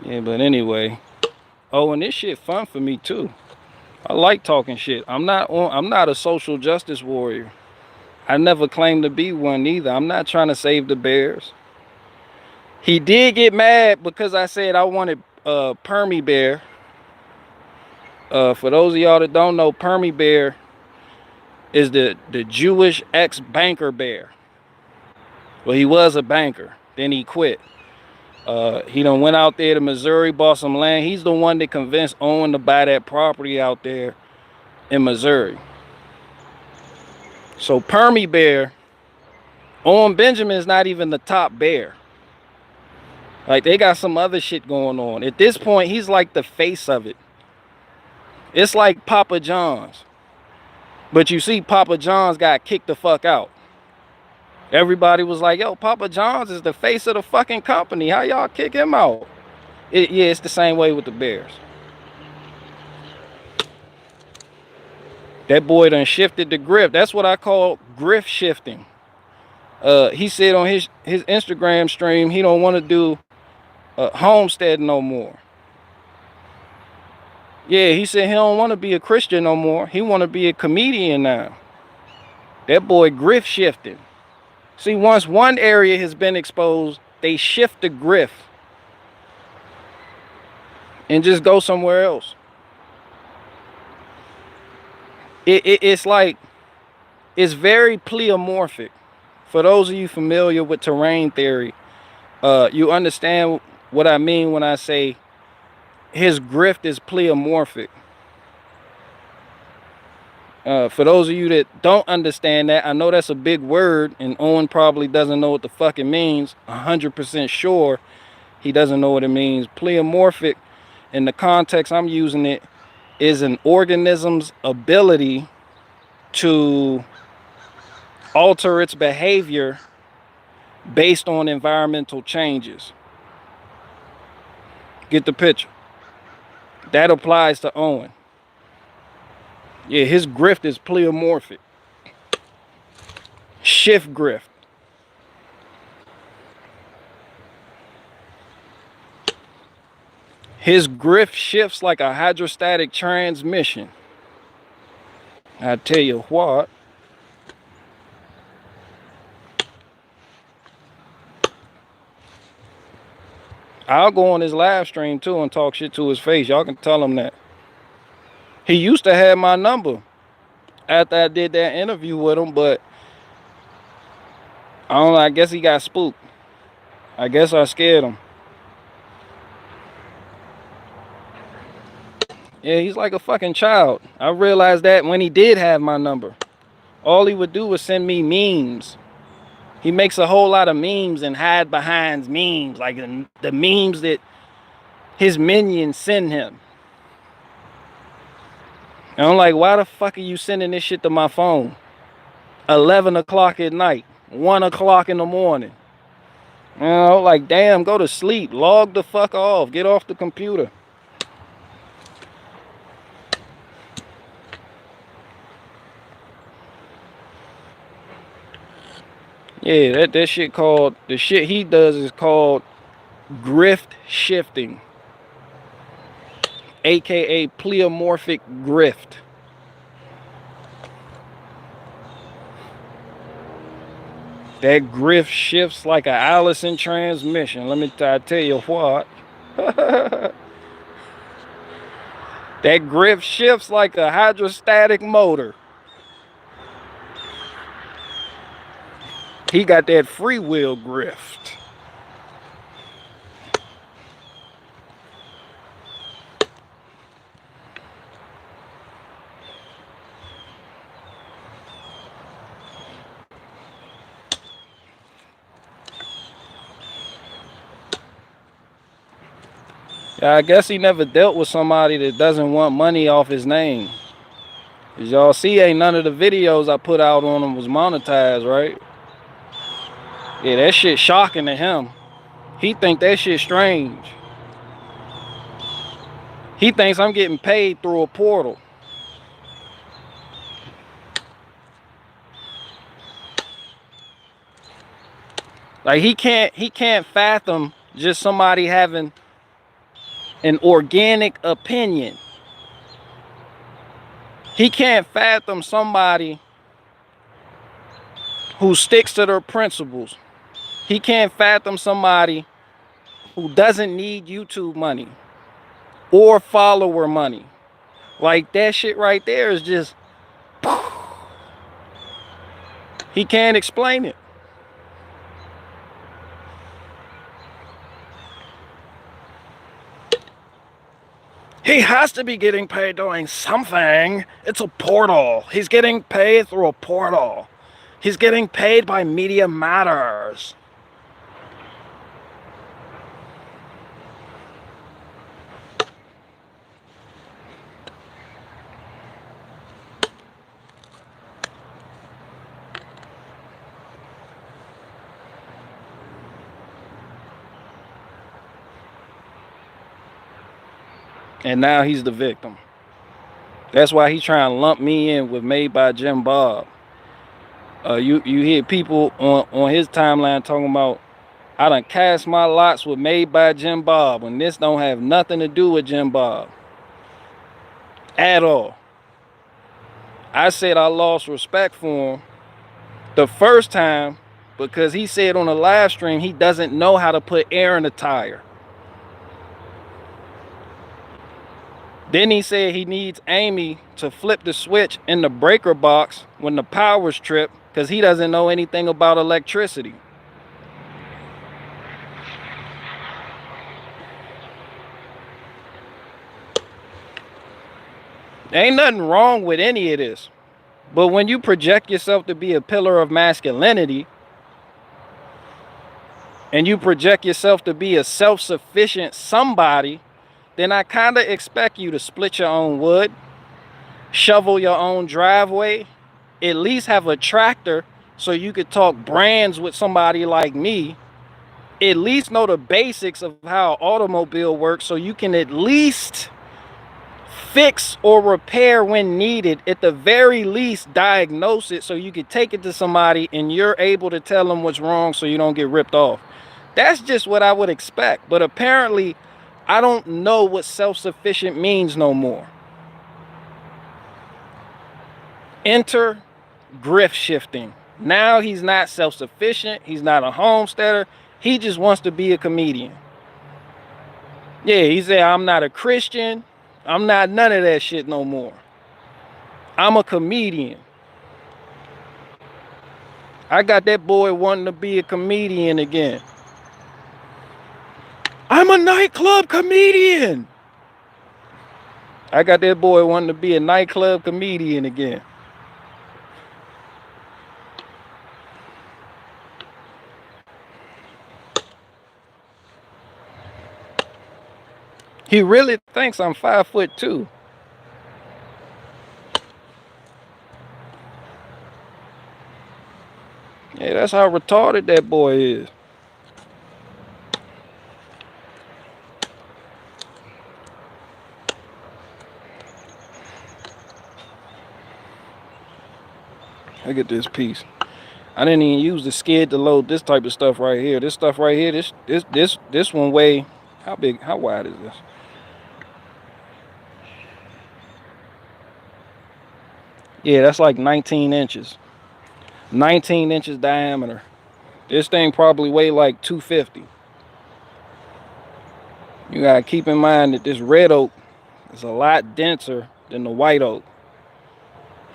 Yeah, but anyway. Oh, and this shit fun for me too. I like talking shit. I'm not a social justice warrior. I never claimed to be one either. I'm not trying to save the bears. He did get mad because I said I wanted Permy Bear. For those of y'all that don't know, Permy Bear is the Jewish ex-banker bear. Well, he was a banker. Then he quit. He done went out there to Missouri, bought some land. He's the one that convinced Owen to buy that property out there in Missouri. So Permy Bear, Owen Benjamin is not even the top bear. Like, they got some other shit going on. At this point, he's like the face of it. It's like Papa John's. But you see, Papa John's got kicked the fuck out. Everybody was like, yo, Papa John's is the face of the fucking company. How y'all kick him out? Yeah, it's the same way with the Bears. That boy done shifted the grift. That's what I call grift shifting. He said on his Instagram stream he don't want to do homestead no more. Yeah, he said he don't want to be a Christian no more. He want to be a comedian now. That boy grift shifting. See, once one area has been exposed, they shift the grift and just go somewhere else. It's like, it's very pleomorphic. For those of you familiar with terrain theory, you understand what I mean when I say his grift is pleomorphic. For those of you that don't understand that, I know that's a big word, and Owen probably doesn't know what the fuck it means. 100% sure he doesn't know what it means. Pleomorphic, in the context I'm using it, is an organism's ability to alter its behavior based on environmental changes. Get the picture? That applies to Owen. Yeah, his grift is pleomorphic. Shift grift. His grift shifts like a hydrostatic transmission. I tell you what. I'll go on his live stream too and talk shit to his face. Y'all can tell him that. He used to have my number after I did that interview with him, but I don't know, I guess he got spooked. I guess I scared him. Yeah, he's like a fucking child. I realized that when he did have my number. All he would do was send me memes. He makes a whole lot of memes and hide behind memes, like the memes that his minions send him. And I'm like, why the fuck are you sending this shit to my phone? 11 o'clock at night, 1 o'clock in the morning. You know, like, damn, go to sleep. Log the fuck off. Get off the computer. Yeah, that shit called, the shit he does is called grift shifting, aka pleomorphic grift. That grift shifts like a Allison transmission. Let me tell you what. That grift shifts like a hydrostatic motor. He got that free wheel grift. I guess he never dealt with somebody that doesn't want money off his name. As y'all see, ain't none of the videos I put out on him was monetized, right? Yeah, that shit shocking to him. He think that shit strange. He thinks I'm getting paid through a portal. Like, he can't fathom just somebody having an organic opinion. He can't fathom somebody who sticks to their principles. He can't fathom somebody who doesn't need YouTube money or follower money. Like, that shit right there is just, he can't explain it. He has to be getting paid doing something. It's a portal. He's getting paid through a portal. He's getting paid by Media Matters. And now he's the victim. That's why he's trying to lump me in with Made by Jim Bob. You hear people on his timeline talking about, I done cast my lots with Made by Jim Bob, and this don't have nothing to do with Jim Bob at all. I said I lost respect for him the first time because he said on a live stream he doesn't know how to put air in a tire. Then he said he needs Amy to flip the switch in the breaker box when the power's tripped because he doesn't know anything about electricity. Ain't nothing wrong with any of this. But when you project yourself to be a pillar of masculinity and you project yourself to be a self-sufficient somebody, then I kind of expect you to split your own wood, shovel your own driveway, at least have a tractor so you could talk brands with somebody like me, at least know the basics of how an automobile works so you can at least fix or repair when needed, at the very least diagnose it so you could take it to somebody and you're able to tell them what's wrong so you don't get ripped off. That's just what I would expect. But apparently I don't know what self-sufficient means no more. Enter grift shifting. Now he's not self-sufficient. He's not a homesteader. He just wants to be a comedian. Yeah, he said, I'm not a Christian. I'm not none of that shit no more. I'm a comedian. I got that boy wanting to be a comedian again. I'm a nightclub comedian. I got that boy wanting to be a nightclub comedian again. He really thinks I'm 5'2". Yeah, that's how retarded that boy is. Look at this piece. I didn't even use the skid to load this type of stuff right here. This stuff right here, this one weigh, how big, how wide is this? Yeah, that's like 19 inches. 19 inches diameter. This thing probably weigh like 250. You gotta keep in mind that this red oak is a lot denser than the white oak.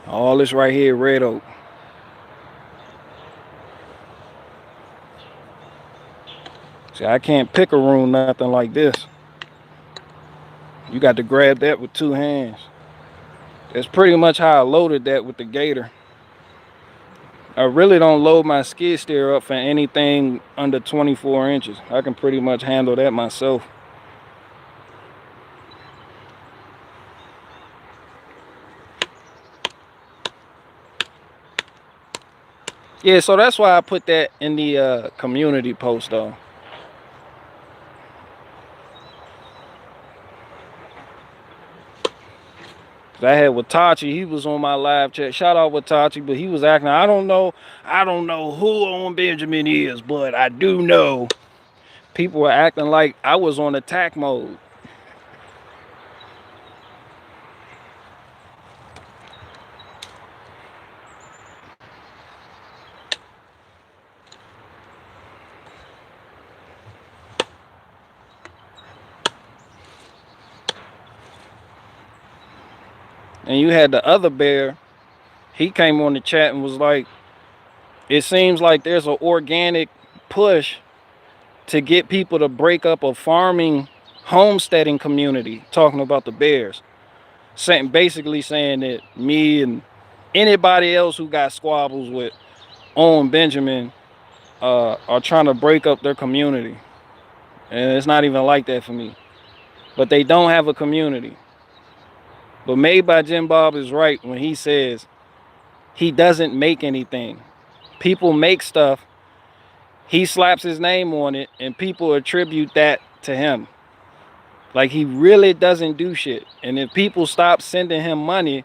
All this right here, red oak. See, I can't pick-a-room nothing like this. You got to grab that with 2 hands. That's pretty much how I loaded that with the gator. I really don't load my skid steer up for anything under 24 inches. I can pretty much handle that myself. Yeah, so that's why I put that in the community post though. I had Watachi, he was on my live chat. Shout out Watachi, but he was acting, I don't know who on Benjamin is, but I do know. People were acting like I was on attack mode. And you had the other bear, he came on the chat and was like, it seems like there's an organic push to get people to break up a farming homesteading community, talking about the bears. Basically saying that me and anybody else who got squabbles with Owen Benjamin are trying to break up their community. And it's not even like that for me. But they don't have a community. But Made by Jim Bob is right when he says he doesn't make anything. People make stuff, he slaps his name on it, and people attribute that to him. Like, he really doesn't do shit. And if people stop sending him money,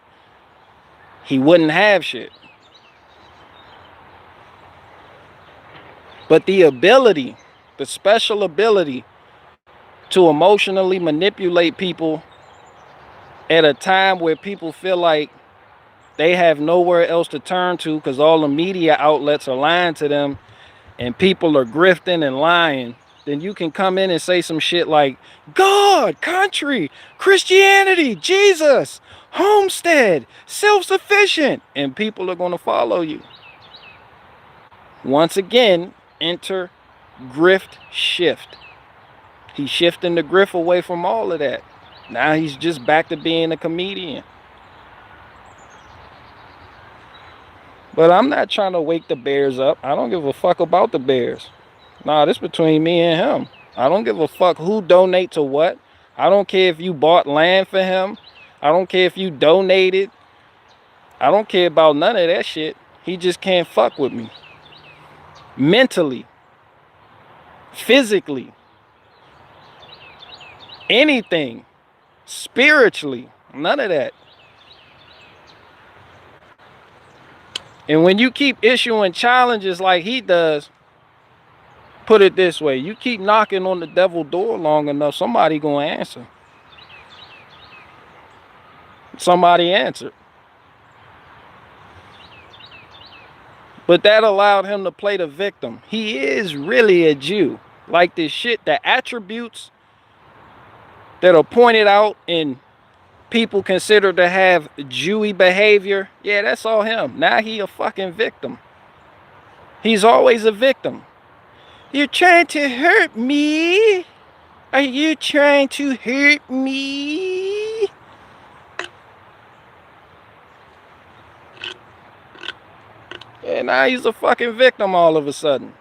he wouldn't have shit. But the ability, the special ability to emotionally manipulate people at a time where people feel like they have nowhere else to turn to because all the media outlets are lying to them and people are grifting and lying, then you can come in and say some shit like God, country, Christianity, Jesus, homestead, self-sufficient, and people are going to follow you. Once again, enter Grift Shift. He's shifting the grift away from all of that. Now he's just back to being a comedian. But I'm not trying to wake the bears up. I don't give a fuck about the bears. Nah, this between me and him. I don't give a fuck who donate to what. I don't care if you bought land for him. I don't care if you donated. I don't care about none of that shit. He just can't fuck with me. Mentally. Physically. Anything. Spiritually. None of that. And when you keep issuing challenges like he does, put it this way, you keep knocking on the devil's door long enough, somebody gonna answer. Somebody answered. But that allowed him to play the victim. He is really a Jew. Like this shit, the attributes that are pointed out and people considered to have Jewy behavior, yeah, that's all him. Now he a fucking victim. He's always a victim. You're trying to hurt me? Are you trying to hurt me? And now he's a fucking victim all of a sudden.